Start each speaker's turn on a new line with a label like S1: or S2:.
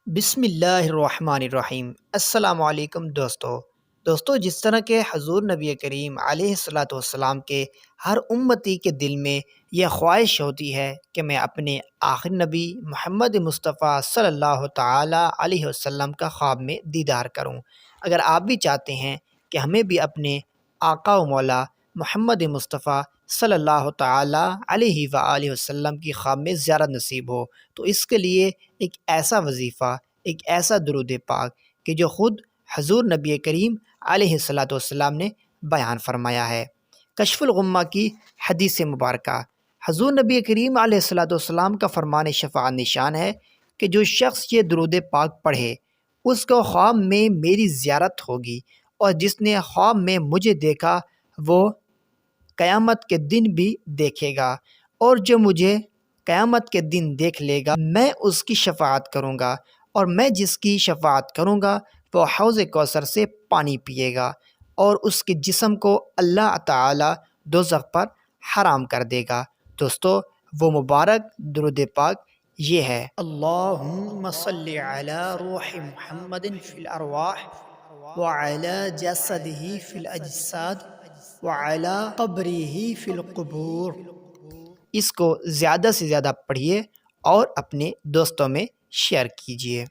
S1: بسم اللہ الرحمن الرحیم۔ السلام علیکم دوستو، جس طرح کہ حضور نبی کریم علیہ الصلاۃ والسلام کے ہر امتی کے دل میں یہ خواہش ہوتی ہے کہ میں اپنے آخر نبی محمد مصطفیٰ صلی اللہ تعالیٰ علیہ وسلم کا خواب میں دیدار کروں۔ اگر آپ بھی چاہتے ہیں کہ ہمیں بھی اپنے آقا و مولا محمد مصطفیٰ صلی اللہ تعالیٰ علیہ وآلہ وسلم کی خواب میں زیارت نصیب ہو، تو اس کے لیے ایک ایسا وظیفہ، ایک ایسا درود پاک کہ جو خود حضور نبی کریم علیہ الصلاۃ والسلام نے بیان فرمایا ہے۔ کشف الغمہ کی حدیث مبارکہ، حضور نبی کریم علیہ الصلاۃ والسلام کا فرمان شفاعت نشان ہے کہ جو شخص یہ درود پاک پڑھے اس کو خواب میں میری زیارت ہوگی، اور جس نے خواب میں مجھے دیکھا وہ قیامت کے دن بھی دیکھے گا، اور جو مجھے قیامت کے دن دیکھ لے گا میں اس کی شفاعت کروں گا، اور میں جس کی شفاعت کروں گا وہ حوض کوثر سے پانی پیے گا، اور اس کے جسم کو اللہ تعالی دوزخ پر حرام کر دے گا۔ دوستو، وہ مبارک درود پاک یہ ہے: اللہم صلی علی روح محمد فی الارواح وعلی جسدہ فی الاجساد وعلی قبرہ فی القبور۔ اس کو زیادہ سے زیادہ پڑھیے اور اپنے دوستوں میں شیئر کیجیے۔